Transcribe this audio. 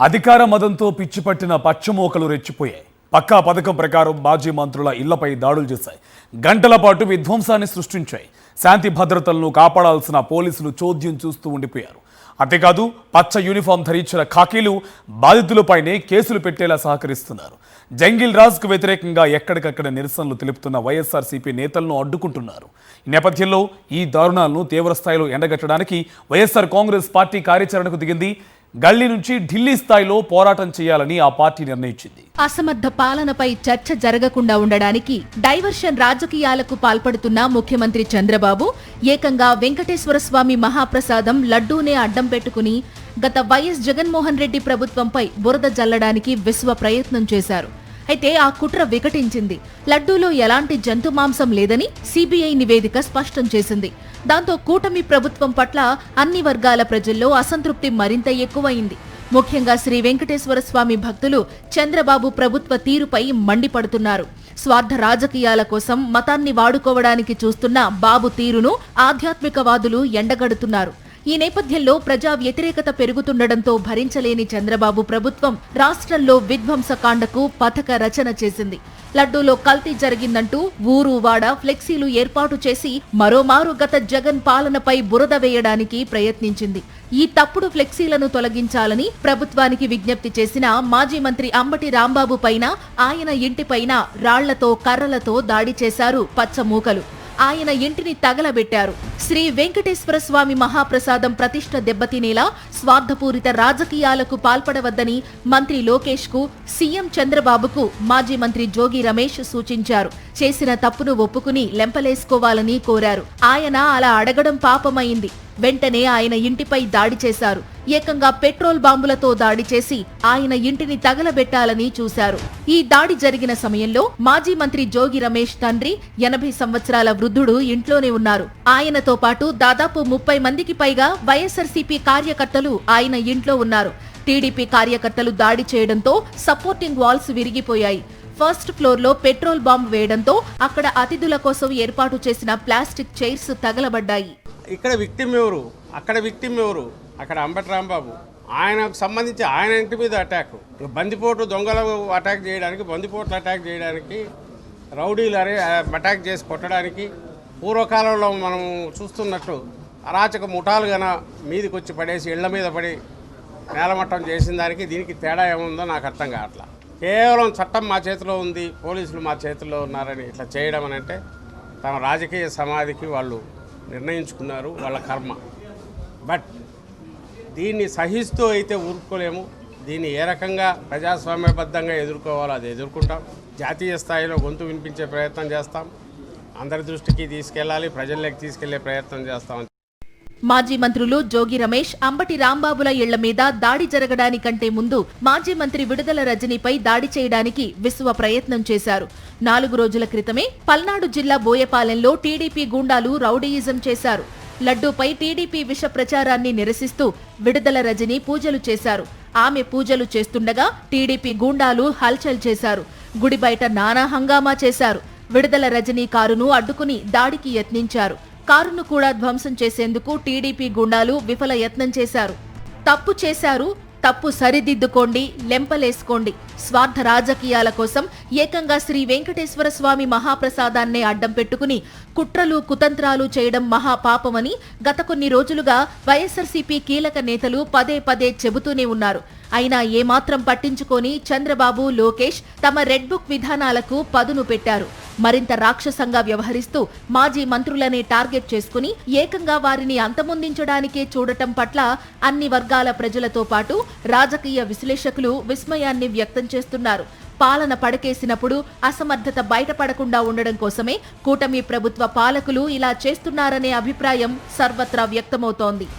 అధికార మదంతో పిచ్చిపట్టిన పచ్చమోకలు రెచ్చిపోయాయి. పక్కా పథకం ప్రకారం మాజీ మంత్రుల ఇళ్లపై దాడులు చేశాయి. గంటల పాటు విధ్వంసాన్ని సృష్టించాయి. శాంతి భద్రతలను కాపాడాల్సిన పోలీసులు చోద్యం చూస్తూ ఉండిపోయారు. అంతేకాదు పచ్చ యూనిఫామ్ ధరించిన ఖాకీలు బాధితులపైనే కేసులు పెట్టేలా సహకరిస్తున్నారు. జంగిల్ రాజ్కు వ్యతిరేకంగా ఎక్కడికక్కడ నిరసనలు తెలుపుతున్న వైఎస్ఆర్సీపీ నేతలను అడ్డుకుంటున్నారు. ఈ నేపథ్యంలో ఈ దారుణాలను తీవ్రస్థాయిలో ఎండగట్టడానికి వైఎస్ఆర్ కాంగ్రెస్ పార్టీ కార్యాచరణకు దిగింది. గల్లీ నుంచి ఢిల్లీ స్థాయిలో పోరాటం చేయాలని ఆ పార్టీ నిర్ణయించింది. అసమర్థ పాలనపై చర్చ జరగకుండా ఉండడానికి డైవర్షన్ రాజకీయాలకు పాల్పడుతున్న ముఖ్యమంత్రి చంద్రబాబు ఏకంగా వెంకటేశ్వర స్వామి మహాప్రసాదం లడ్డూనే అడ్డం పెట్టుకుని గత వైఎస్ జగన్మోహన్ రెడ్డి ప్రభుత్వంపై బురద జల్లడానికి విశ్వ ప్రయత్నం చేశారు. అయితే ఆ కుట్ర వికటించింది. లడ్డూలో ఎలాంటి జంతు మాంసం లేదని సిబిఐ నివేదిక స్పష్టం చేసింది. దాంతో కూటమి ప్రభుత్వం పట్ల అన్ని వర్గాల ప్రజల్లో అసంతృప్తి మరింత ఎక్కువైంది. ముఖ్యంగా శ్రీ వెంకటేశ్వర స్వామి భక్తులు చంద్రబాబు ప్రభుత్వ తీరుపై మండిపడుతున్నారు. స్వార్థ రాజకీయాల కోసం మతాన్ని వాడుకోవడానికి చూస్తున్న బాబు తీరును ఆధ్యాత్మికవాదులు ఎండగడుతున్నారు. ఈ నేపథ్యంలో ప్రజా వ్యతిరేకత పెరుగుతుండటంతో భరించలేని చంద్రబాబు ప్రభుత్వం రాష్ట్రంలో విధ్వంసకాండకు పథక రచన చేసింది. లడ్డూలో కల్తీ జరిగిందంటూ ఊరు వాడ ఫ్లెక్సీలు ఏర్పాటు చేసి మరోమారు గత జగన్ పాలనపై బురద వేయడానికి ప్రయత్నించింది. ఈ తప్పుడు ఫ్లెక్సీలను తొలగించాలని ప్రభుత్వానికి విజ్ఞప్తి చేసిన మాజీ మంత్రి అంబటి రాంబాబు పైన, ఆయన ఇంటిపైన రాళ్లతో కర్రలతో దాడి చేశారు పచ్చమూకలు. ఆయన ఇంటిని తగలబెట్టారు. శ్రీ వెంకటేశ్వర స్వామి మహాప్రసాదం ప్రతిష్ఠ దెబ్బతినేలా స్వార్థపూరిత రాజకీయాలకు పాల్పడవద్దని మంత్రి లోకేష్ కు, సీఎం చంద్రబాబుకు మాజీ మంత్రి జోగి రమేష్ సూచించారు. చేసిన తప్పును ఒప్పుకుని లెంపలేసుకోవాలని కోరారు. ఆయన అలా అడగడం పాపమైంది. వెంటనే ఆయన ఇంటిపై దాడి చేశారు. ఏకంగా పెట్రోల్ బాంబులతో దాడి చేసి ఆయన ఇంటిని తగలబెట్టాలని చూశారు. ఈ దాడి జరిగిన సమయంలో మాజీ మంత్రి జోగి రమేష్ తండ్రి 80 సంవత్సరాల వృద్ధుడు ఇంట్లోనే ఉన్నారు. ఆయనతో పాటు దాదాపు 30 మందికి పైగా వైఎస్ఆర్సీపీ కార్యకర్తలు ఆయన ఇంట్లో ఉన్నారు. టీడీపీ కార్యకర్తలు దాడి చేయడంతో సపోర్టింగ్ వాల్స్ విరిగిపోయాయి. ఫస్ట్ ఫ్లోర్ లో పెట్రోల్ బాంబు వేయడంతో అక్కడ అతిథుల కోసం ఏర్పాటు చేసిన ప్లాస్టిక్ చైర్స్ తగలబడ్డాయి. ఇక్కడ విక్టిమ్ ఎవరు, అక్కడ విక్టిమ్ ఎవరు? అక్కడ అంబటి రాంబాబు, ఆయనకు సంబంధించి ఆయన ఇంటి మీద అటాక్, బందిపోటు దొంగలు అటాక్ చేయడానికి, బందిపోట్లు అటాక్ చేయడానికి, రౌడీలు అటాక్ చేసి కొట్టడానికి, పూర్వకాలంలో మనం చూస్తున్నట్టు అరాచక ముఠాలు గన మీదకి వచ్చి పడేసి ఇళ్ల మీద పడి నేలమట్టం చేసిన దానికి దీనికి తేడా ఏముందో నాకు అర్థం కావట్లా. కేవలం చట్టం మా చేతిలో ఉంది, పోలీసులు మా చేతిలో ఉన్నారని ఇట్లా చేయడం అని అంటే తమ రాజకీయ సమాధికి వాళ్ళు నిర్ణయించుకున్నారు, వాళ్ళ కర్మ. బట్ దీన్ని సహిస్తూ అయితే ఊరుకోలేము. దీన్ని ఏ రకంగా ప్రజాస్వామ్యబద్ధంగా ఎదుర్కోవాలో అది ఎదుర్కొంటాం. జాతీయ స్థాయిలో గొంతు వినిపించే ప్రయత్నం చేస్తాం. అందరి దృష్టికి తీసుకెళ్లాలి, ప్రజల్లోకి తీసుకెళ్లే ప్రయత్నం చేస్తాం. మాజీ మంత్రులు జోగి రమేష్, అంబటి రాంబాబుల ఇళ్ల మీద దాడి జరగడానికంటే ముందు మాజీ మంత్రి విడుదల రజనీపై దాడి చేయడానికి విశ్వ ప్రయత్నం చేశారు. 4 రోజుల క్రితమే పల్నాడు జిల్లా బోయపాలెంలో టీడీపీ గూండాలు రౌడీయిజం చేశారు. లడ్డూపై టీడీపీ విష ప్రచారాన్ని నిరసిస్తూ విడుదల రజని పూజలు చేశారు. ఆమె పూజలు చేస్తుండగా టీడీపీ గూండాలు హల్చల్ చేశారు. గుడి బయట నానా హంగామా చేశారు. విడుదల రజనీ కారును అడ్డుకుని దాడికి యత్నించారు. కారును కూడా ధ్వంసం చేసేందుకు టీడీపీ గుండాలు విఫల యత్నం చేశారు. తప్పు చేశారు, తప్పు సరిదిద్దుకోండి, లెంపలేసుకోండి. స్వార్థ రాజకీయాల కోసం ఏకంగా శ్రీ వెంకటేశ్వర స్వామి మహాప్రసాదాన్నే అడ్డం పెట్టుకుని కుట్రలు కుతంత్రాలు చేయడం మహాపాపమని గత కొన్ని రోజులుగా వైఎస్ఆర్సీపీ కీలక నేతలు పదే పదే చెబుతూనే ఉన్నారు. అయినా ఏమాత్రం పట్టించుకొని చంద్రబాబు, లోకేష్ తమ రెడ్ బుక్ విధానాలకు పదును పెట్టారు. మరింత రాక్షసంగా వ్యవహరిస్తూ మాజీ మంత్రులనే టార్గెట్ చేసుకుని ఏకంగా వారిని అంతమొందించడానికే చూడటం పట్ల అన్ని వర్గాల ప్రజలతో పాటు రాజకీయ విశ్లేషకులు విస్మయాన్ని వ్యక్తం చేస్తున్నారు. పాలన పడకేసినప్పుడు అసమర్థత బయటపడకుండా ఉండడం కోసమే కూటమి ప్రభుత్వ పాలకులు ఇలా చేస్తున్నారనే అభిప్రాయం సర్వత్రా వ్యక్తమవుతోంది.